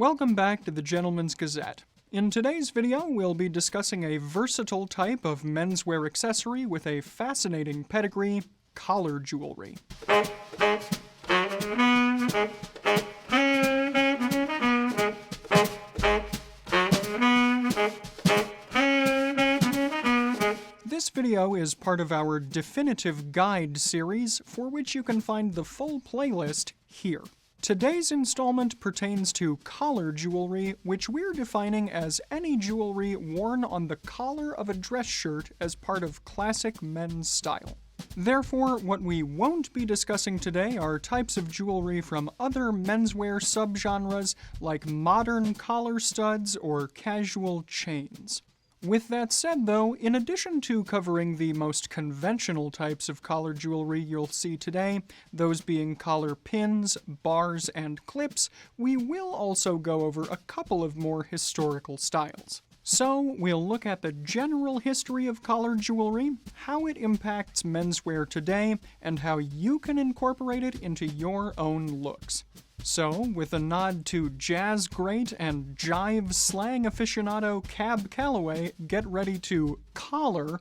Welcome back to the Gentleman's Gazette. In today's video, we'll be discussing a versatile type of menswear accessory with a fascinating pedigree, collar jewelry. This video is part of our Definitive Guide series, for which you can find the full playlist here. Today's installment pertains to collar jewelry, which we're defining as any jewelry worn on the collar of a dress shirt as part of classic men's style. Therefore, what we won't be discussing today are types of jewelry from other menswear subgenres like modern collar studs or casual chains. With that said, though, in addition to covering the most conventional types of collar jewelry you'll see today, those being collar pins, bars, and clips, we will also go over a couple of more historical styles. So, we'll look at the general history of collar jewelry, how it impacts menswear today, and how you can incorporate it into your own looks. So, with a nod to jazz great and jive slang aficionado Cab Calloway, get ready to collar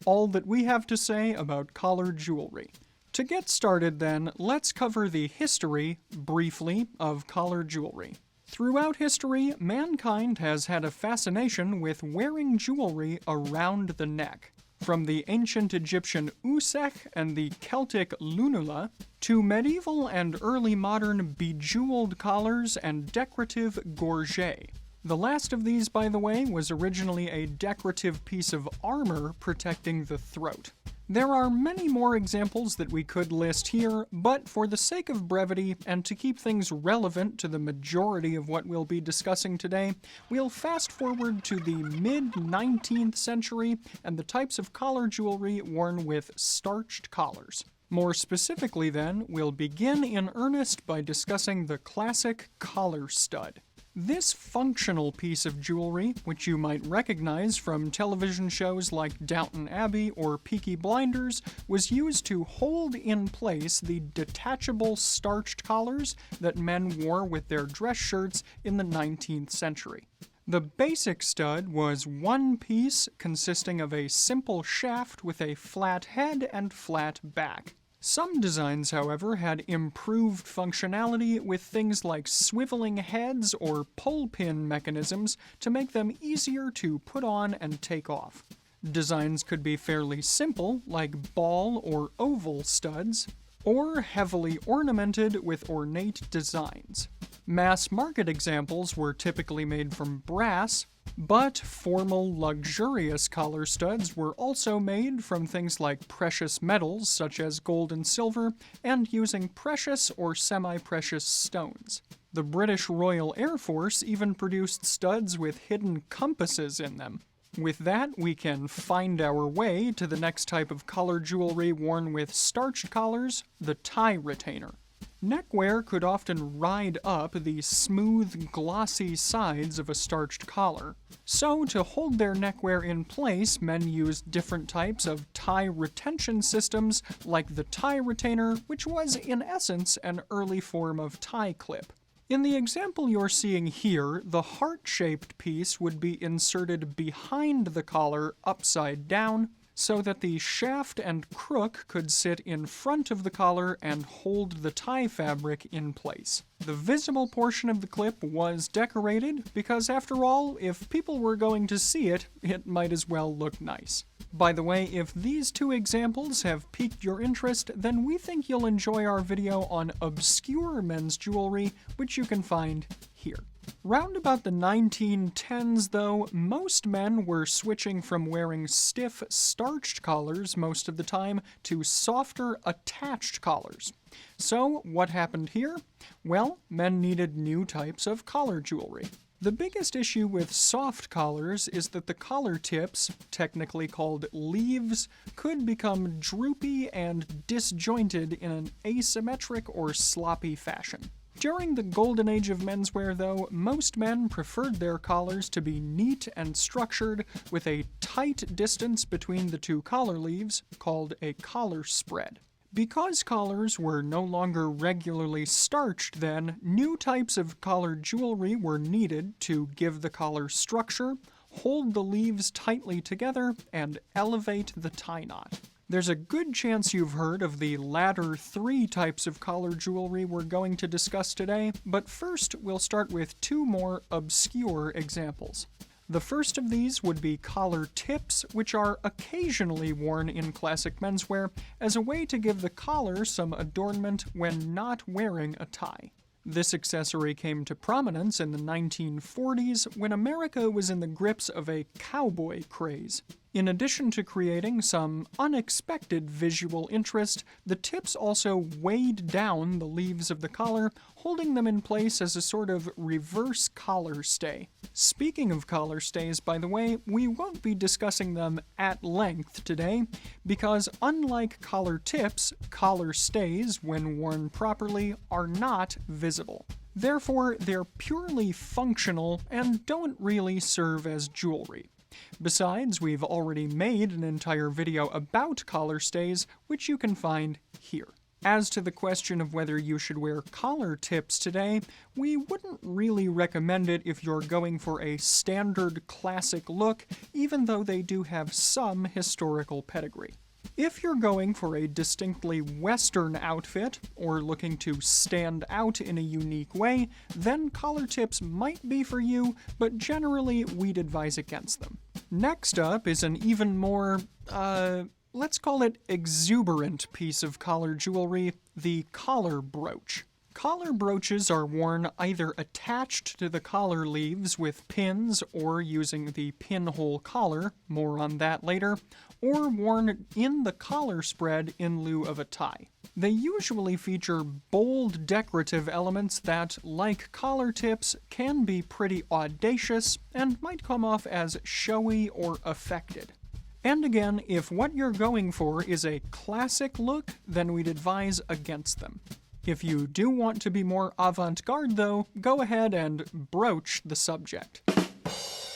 all that we have to say about collar jewelry. To get started then, let's cover the history, briefly, of collar jewelry. Throughout history, mankind has had a fascination with wearing jewelry around the neck. From the ancient Egyptian usek and the Celtic lunula, to medieval and early modern bejeweled collars and decorative gorget. The last of these, by the way, was originally a decorative piece of armor protecting the throat. There are many more examples that we could list here, but for the sake of brevity and to keep things relevant to the majority of what we'll be discussing today, we'll fast forward to the mid-19th century and the types of collar jewelry worn with starched collars. More specifically then, we'll begin in earnest by discussing the classic collar stud. This functional piece of jewelry, which you might recognize from television shows like Downton Abbey or Peaky Blinders, was used to hold in place the detachable starched collars that men wore with their dress shirts in the 19th century. The basic stud was one piece consisting of a simple shaft with a flat head and flat back. Some designs, however, had improved functionality with things like swiveling heads or pull pin mechanisms to make them easier to put on and take off. Designs could be fairly simple, like ball or oval studs, or heavily ornamented with ornate designs. Mass market examples were typically made from brass, but formal, luxurious collar studs were also made from things like precious metals such as gold and silver, and using precious or semi-precious stones. The British Royal Air Force even produced studs with hidden compasses in them. With that, we can find our way to the next type of collar jewelry worn with starched collars, the tie retainer. Neckwear could often ride up the smooth, glossy sides of a starched collar. So, to hold their neckwear in place, men used different types of tie retention systems like the tie retainer, which was, in essence, an early form of tie clip. In the example you're seeing here, the heart-shaped piece would be inserted behind the collar upside down, so that the shaft and crook could sit in front of the collar and hold the tie fabric in place. The visible portion of the clip was decorated because, after all, if people were going to see it, it might as well look nice. By the way, if these two examples have piqued your interest, then we think you'll enjoy our video on obscure men's jewelry, which you can find here. Round about the 1910s, though, most men were switching from wearing stiff, starched collars most of the time to softer, attached collars. So, what happened here? Well, men needed new types of collar jewelry. The biggest issue with soft collars is that the collar tips, technically called leaves, could become droopy and disjointed in an asymmetric or sloppy fashion. During the golden age of menswear, though, most men preferred their collars to be neat and structured, with a tight distance between the two collar leaves, called a collar spread. Because collars were no longer regularly starched then, new types of collar jewelry were needed to give the collar structure, hold the leaves tightly together, and elevate the tie knot. There's a good chance you've heard of the latter three types of collar jewelry we're going to discuss today, but first we'll start with two more obscure examples. The first of these would be collar tips, which are occasionally worn in classic menswear as a way to give the collar some adornment when not wearing a tie. This accessory came to prominence in the 1940s when America was in the grips of a cowboy craze. In addition to creating some unexpected visual interest, the tips also weighed down the leaves of the collar, holding them in place as a sort of reverse collar stay. Speaking of collar stays, by the way, we won't be discussing them at length today, because unlike collar tips, collar stays, when worn properly, are not visible. Therefore, they're purely functional and don't really serve as jewelry. Besides, we've already made an entire video about collar stays, which you can find here. As to the question of whether you should wear collar tips today, we wouldn't really recommend it if you're going for a standard classic look, even though they do have some historical pedigree. If you're going for a distinctly Western outfit, or looking to stand out in a unique way, then collar tips might be for you, but generally we'd advise against them. Next up is an even more, let's call it exuberant piece of collar jewelry, the collar brooch. Collar brooches are worn either attached to the collar leaves with pins or using the pinhole collar, more on that later, or worn in the collar spread in lieu of a tie. They usually feature bold decorative elements that, like collar tips, can be pretty audacious and might come off as showy or affected. And again, if what you're going for is a classic look, then we'd advise against them. If you do want to be more avant-garde though, go ahead and broach the subject.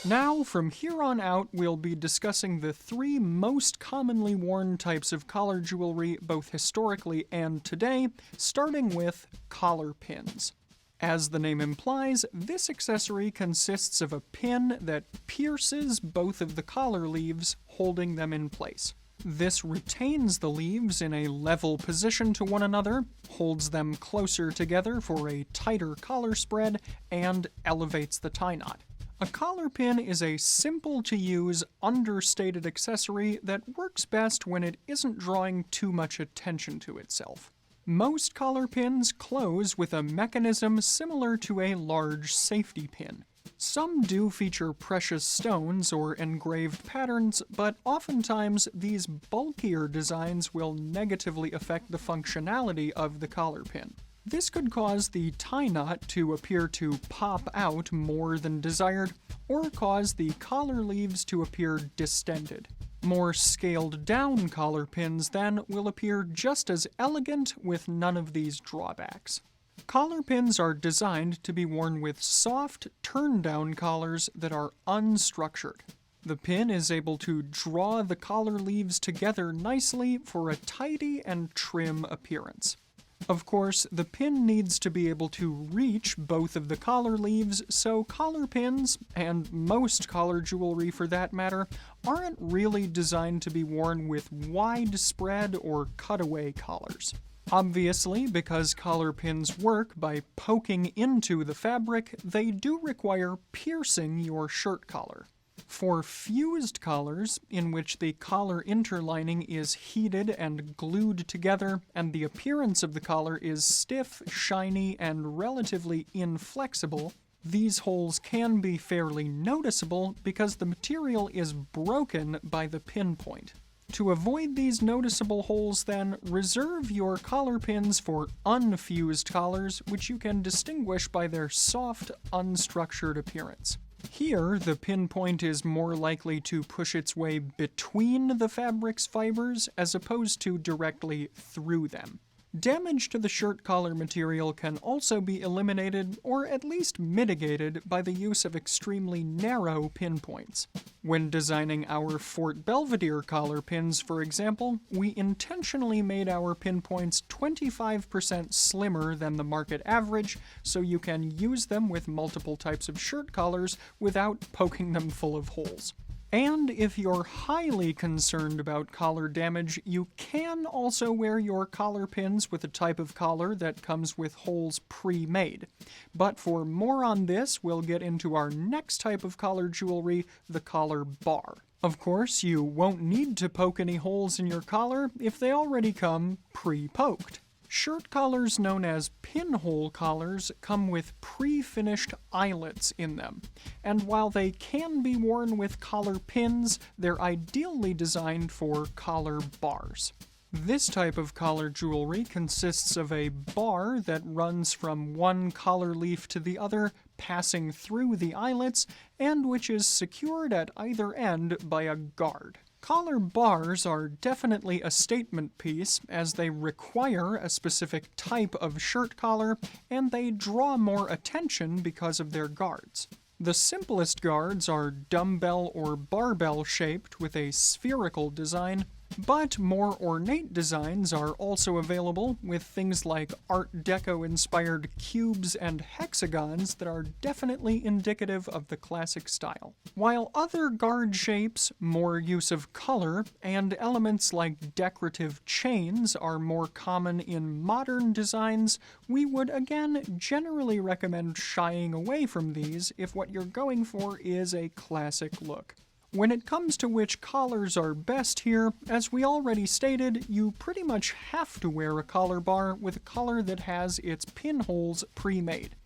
Now, from here on out, we'll be discussing the three most commonly worn types of collar jewelry, both historically and today, starting with collar pins. As the name implies, this accessory consists of a pin that pierces both of the collar leaves, holding them in place. This retains the leaves in a level position to one another, holds them closer together for a tighter collar spread, and elevates the tie knot. A collar pin is a simple-to-use, understated accessory that works best when it isn't drawing too much attention to itself. Most collar pins close with a mechanism similar to a large safety pin. Some do feature precious stones or engraved patterns, but oftentimes these bulkier designs will negatively affect the functionality of the collar pin. This could cause the tie knot to appear to pop out more than desired, or cause the collar leaves to appear distended. More scaled-down collar pins, then, will appear just as elegant with none of these drawbacks. Collar pins are designed to be worn with soft, turn-down collars that are unstructured. The pin is able to draw the collar leaves together nicely for a tidy and trim appearance. Of course, the pin needs to be able to reach both of the collar leaves, so collar pins, and most collar jewelry for that matter, aren't really designed to be worn with widespread or cutaway collars. Obviously, because collar pins work by poking into the fabric, they do require piercing your shirt collar. For fused collars, in which the collar interlining is heated and glued together, and the appearance of the collar is stiff, shiny, and relatively inflexible, these holes can be fairly noticeable because the material is broken by the pinpoint. To avoid these noticeable holes, then, reserve your collar pins for unfused collars, which you can distinguish by their soft, unstructured appearance. Here, the pinpoint is more likely to push its way between the fabric's fibers as opposed to directly through them. Damage to the shirt collar material can also be eliminated, or at least mitigated, by the use of extremely narrow pinpoints. When designing our Fort Belvedere collar pins, for example, we intentionally made our pinpoints 25% slimmer than the market average, so you can use them with multiple types of shirt collars without poking them full of holes. And if you're highly concerned about collar damage, you can also wear your collar pins with a type of collar that comes with holes pre-made. But for more on this, we'll get into our next type of collar jewelry, the collar bar. Of course, you won't need to poke any holes in your collar if they already come pre-poked. Shirt collars known as pinhole collars come with pre-finished eyelets in them, and while they can be worn with collar pins, they're ideally designed for collar bars. This type of collar jewelry consists of a bar that runs from one collar leaf to the other, passing through the eyelets, and which is secured at either end by a guard. Collar bars are definitely a statement piece, as they require a specific type of shirt collar, and they draw more attention because of their guards. The simplest guards are dumbbell or barbell shaped with a spherical design, but more ornate designs are also available with things like Art Deco-inspired cubes and hexagons that are definitely indicative of the classic style. While other guard shapes, more use of color, and elements like decorative chains are more common in modern designs, we would again generally recommend shying away from these if what you're going for is a classic look. When it comes to which collars are best here, as we already stated, you pretty much have to wear a collar bar with a collar that has its pinholes pre-made.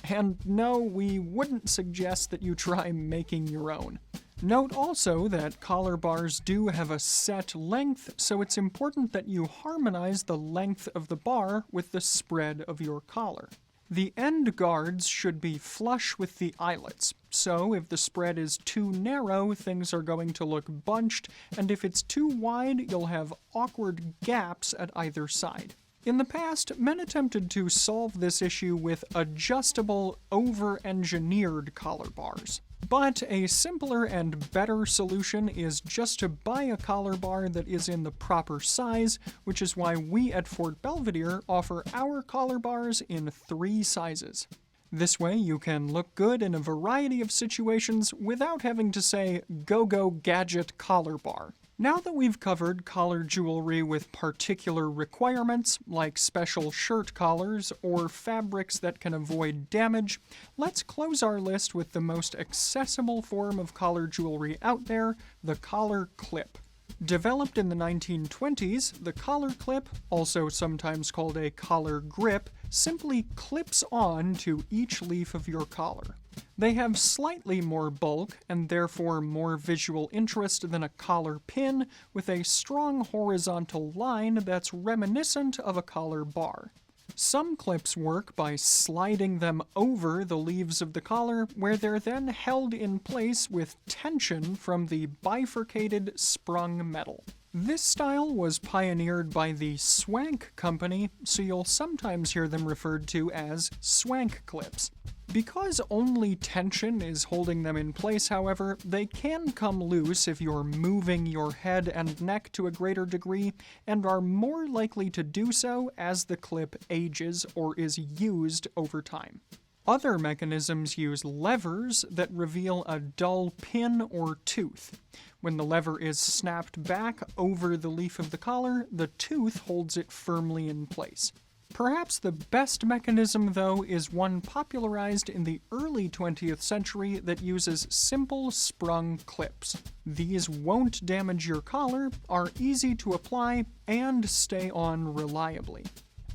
And no, we wouldn't suggest that you try making your own. Note also that collar bars do have a set length, so it's important that you harmonize the length of the bar with the spread of your collar. The end guards should be flush with the eyelets, so if the spread is too narrow, things are going to look bunched, and if it's too wide, you'll have awkward gaps at either side. In the past, men attempted to solve this issue with adjustable, over-engineered collar bars. But a simpler and better solution is just to buy a collar bar that is in the proper size, which is why we at Fort Belvedere offer our collar bars in 3 sizes. This way you can look good in a variety of situations without having to say, "Go-Go Gadget collar bar." Now that we've covered collar jewelry with particular requirements, like special shirt collars or fabrics that can avoid damage, let's close our list with the most accessible form of collar jewelry out there, the collar clip. Developed in the 1920s, the collar clip, also sometimes called a collar grip, simply clips on to each leaf of your collar. They have slightly more bulk and therefore more visual interest than a collar pin, with a strong horizontal line that's reminiscent of a collar bar. Some clips work by sliding them over the leaves of the collar, where they're then held in place with tension from the bifurcated sprung metal. This style was pioneered by the Swank Company, so you'll sometimes hear them referred to as swank clips. Because only tension is holding them in place, however, they can come loose if you're moving your head and neck to a greater degree, and are more likely to do so as the clip ages or is used over time. Other mechanisms use levers that reveal a dull pin or tooth. When the lever is snapped back over the leaf of the collar, the tooth holds it firmly in place. Perhaps the best mechanism, though, is one popularized in the early 20th century that uses simple sprung clips. These won't damage your collar, are easy to apply, and stay on reliably.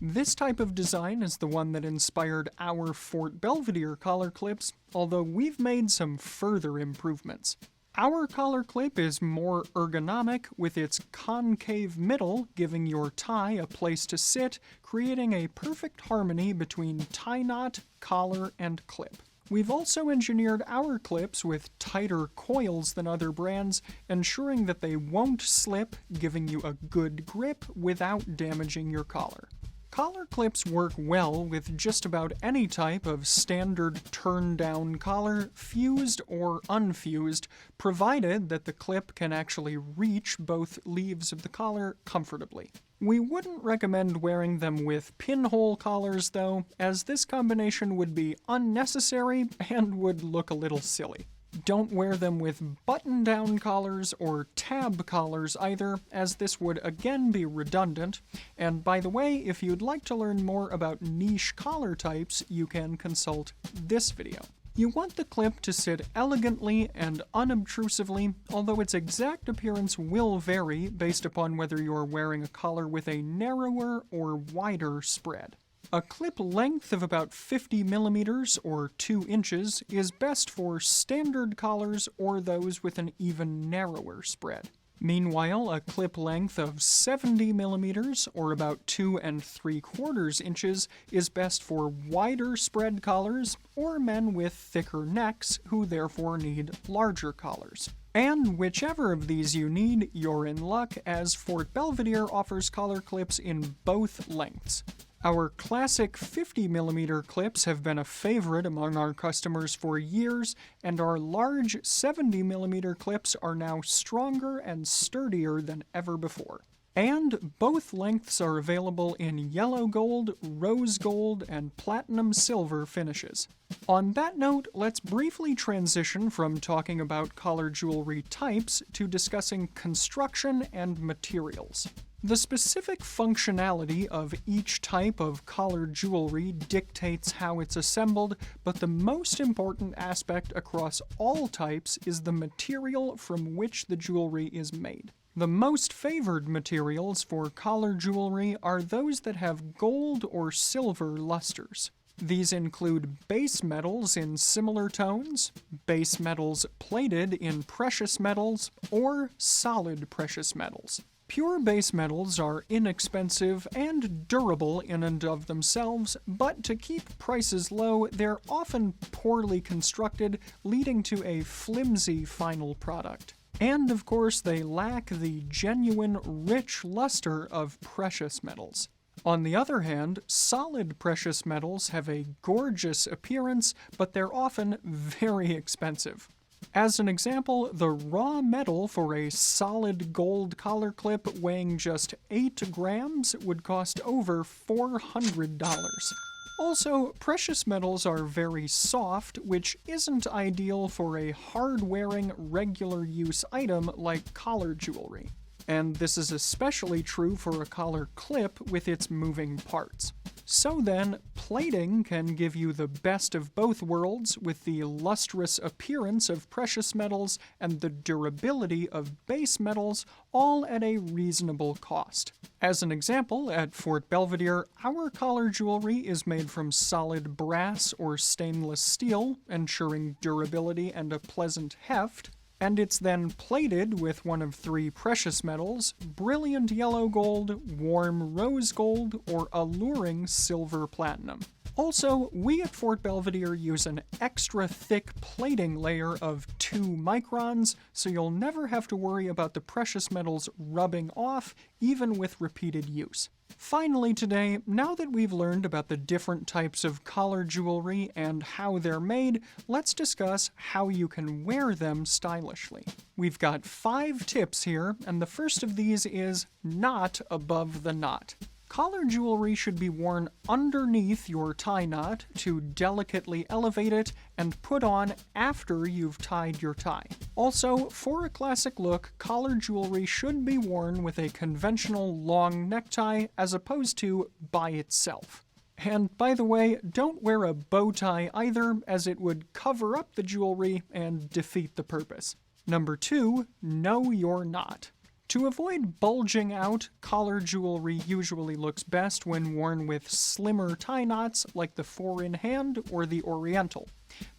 This type of design is the one that inspired our Fort Belvedere collar clips, although we've made some further improvements. Our collar clip is more ergonomic, with its concave middle giving your tie a place to sit, creating a perfect harmony between tie knot, collar, and clip. We've also engineered our clips with tighter coils than other brands, ensuring that they won't slip, giving you a good grip without damaging your collar. Collar clips work well with just about any type of standard turn-down collar, fused or unfused, provided that the clip can actually reach both leaves of the collar comfortably. We wouldn't recommend wearing them with pinhole collars though, as this combination would be unnecessary and would look a little silly. Don't wear them with button-down collars or tab collars either, as this would again be redundant. And by the way, if you'd like to learn more about niche collar types, you can consult this video. You want the clip to sit elegantly and unobtrusively, although its exact appearance will vary based upon whether you're wearing a collar with a narrower or wider spread. A clip length of about 50 millimeters or 2 inches is best for standard collars or those with an even narrower spread. Meanwhile, a clip length of 70 millimeters or about 2 3/4 inches is best for wider spread collars or men with thicker necks who therefore need larger collars. And whichever of these you need, you're in luck, as Fort Belvedere offers collar clips in both lengths. Our classic 50mm clips have been a favorite among our customers for years, and our large 70mm clips are now stronger and sturdier than ever before. And both lengths are available in yellow gold, rose gold, and platinum silver finishes. On that note, let's briefly transition from talking about collar jewelry types to discussing construction and materials. The specific functionality of each type of collar jewelry dictates how it's assembled, but the most important aspect across all types is the material from which the jewelry is made. The most favored materials for collar jewelry are those that have gold or silver lusters. These include base metals in similar tones, base metals plated in precious metals, or solid precious metals. Pure base metals are inexpensive and durable in and of themselves, but to keep prices low, they're often poorly constructed, leading to a flimsy final product. And of course, they lack the genuine, rich luster of precious metals. On the other hand, solid precious metals have a gorgeous appearance, but they're often very expensive. As an example, the raw metal for a solid gold collar clip weighing just 8 grams would cost over $400. Also, precious metals are very soft, which isn't ideal for a hard-wearing, regular-use item like collar jewelry. And this is especially true for a collar clip with its moving parts. So then, plating can give you the best of both worlds with the lustrous appearance of precious metals and the durability of base metals, all at a reasonable cost. As an example, at Fort Belvedere, our collar jewelry is made from solid brass or stainless steel, ensuring durability and a pleasant heft, and it's then plated with one of 3 precious metals, brilliant yellow gold, warm rose gold, or alluring silver platinum. Also, we at Fort Belvedere use an extra thick plating layer of 2 microns, so you'll never have to worry about the precious metals rubbing off, even with repeated use. Finally today, now that we've learned about the different types of collar jewelry and how they're made, let's discuss how you can wear them stylishly. We've got 5 tips here, and the first of these is not above the knot. Collar jewelry should be worn underneath your tie knot to delicately elevate it and put on after you've tied your tie. Also, for a classic look, collar jewelry should be worn with a conventional long necktie as opposed to by itself. And by the way, don't wear a bow tie either, as it would cover up the jewelry and defeat the purpose. Number 2, know your knot. To avoid bulging out, collar jewelry usually looks best when worn with slimmer tie knots like the 4-in-hand or the Oriental.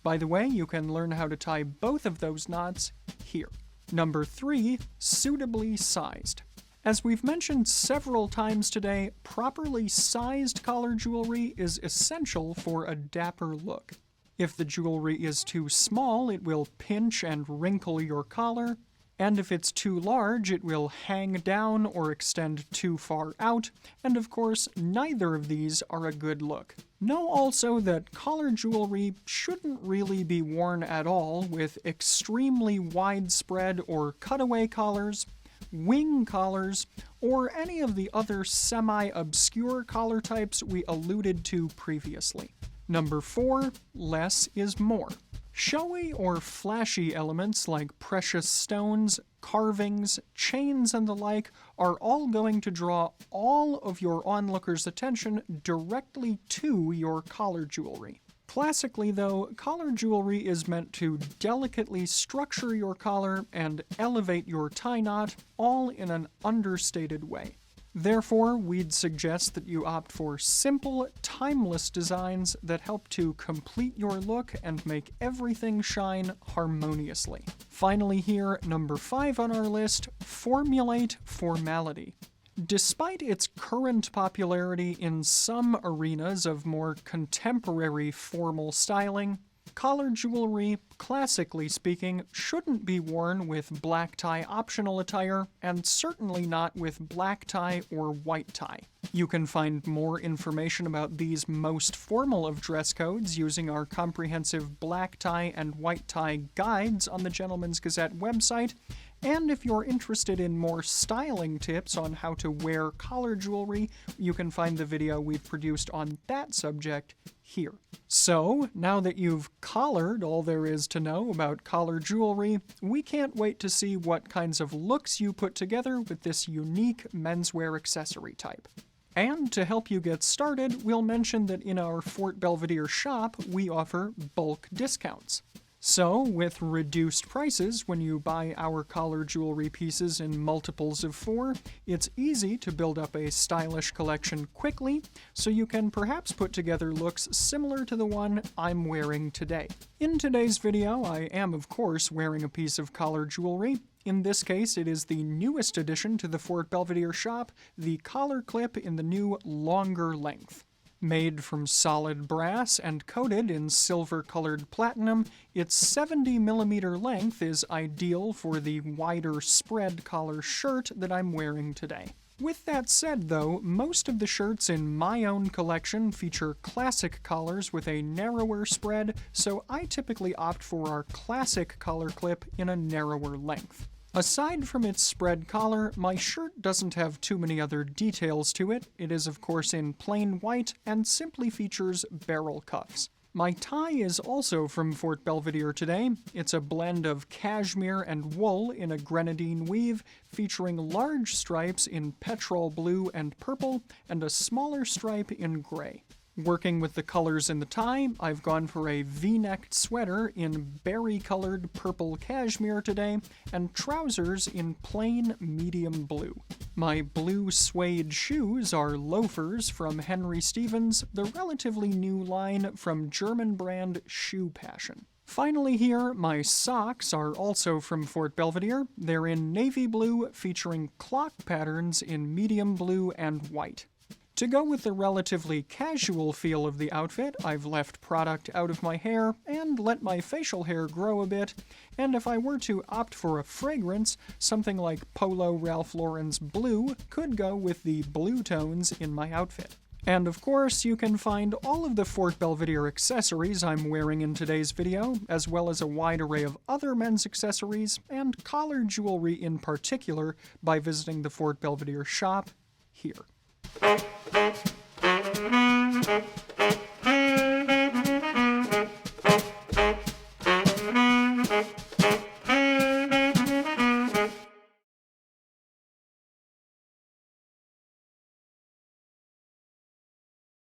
By the way, you can learn how to tie both of those knots here. Number 3, suitably sized. As we've mentioned several times today, properly sized collar jewelry is essential for a dapper look. If the jewelry is too small, it will pinch and wrinkle your collar. And if it's too large, it will hang down or extend too far out, and of course, neither of these are a good look. Know also that collar jewelry shouldn't really be worn at all with extremely widespread or cutaway collars, wing collars, or any of the other semi-obscure collar types we alluded to previously. Number 4, less is more. Showy or flashy elements like precious stones, carvings, chains, and the like are all going to draw all of your onlookers' attention directly to your collar jewelry. Classically, though, collar jewelry is meant to delicately structure your collar and elevate your tie knot, all in an understated way. Therefore, we'd suggest that you opt for simple, timeless designs that help to complete your look and make everything shine harmoniously. Finally here, number 5 on our list, Formulate Formality. Despite its current popularity in some arenas of more contemporary formal styling, collar jewelry, classically speaking, shouldn't be worn with black tie optional attire, and certainly not with black tie or white tie. You can find more information about these most formal of dress codes using our comprehensive black tie and white tie guides on the Gentleman's Gazette website, and if you're interested in more styling tips on how to wear collar jewelry, you can find the video we've produced on that subject here. So, now that you've collared all there is to know about collar jewelry, we can't wait to see what kinds of looks you put together with this unique menswear accessory type. And to help you get started, we'll mention that in our Fort Belvedere shop, we offer bulk discounts. So, with reduced prices when you buy our collar jewelry pieces in multiples of 4, it's easy to build up a stylish collection quickly, so you can perhaps put together looks similar to the one I'm wearing today. In today's video, I am of course wearing a piece of collar jewelry. In this case, it is the newest addition to the Fort Belvedere shop, the collar clip in the new longer length. Made from solid brass and coated in silver-colored platinum, its 70mm length is ideal for the wider spread collar shirt that I'm wearing today. With that said, though, most of the shirts in my own collection feature classic collars with a narrower spread, so I typically opt for our classic collar clip in a narrower length. Aside from its spread collar, my shirt doesn't have too many other details to it. It is of course in plain white and simply features barrel cuffs. My tie is also from Fort Belvedere today. It's a blend of cashmere and wool in a grenadine weave, featuring large stripes in petrol blue and purple, and a smaller stripe in gray. Working with the colors in the tie, I've gone for a V-necked sweater in berry-colored purple cashmere today, and trousers in plain medium blue. My blue suede shoes are loafers from Henry Stevens, the relatively new line from German brand Shoe Passion. Finally here, my socks are also from Fort Belvedere. They're in navy blue, featuring clock patterns in medium blue and white. To go with the relatively casual feel of the outfit, I've left product out of my hair and let my facial hair grow a bit, and if I were to opt for a fragrance, something like Polo Ralph Lauren's Blue could go with the blue tones in my outfit. And of course, you can find all of the Fort Belvedere accessories I'm wearing in today's video, as well as a wide array of other men's accessories, and collar jewelry in particular, by visiting the Fort Belvedere shop here.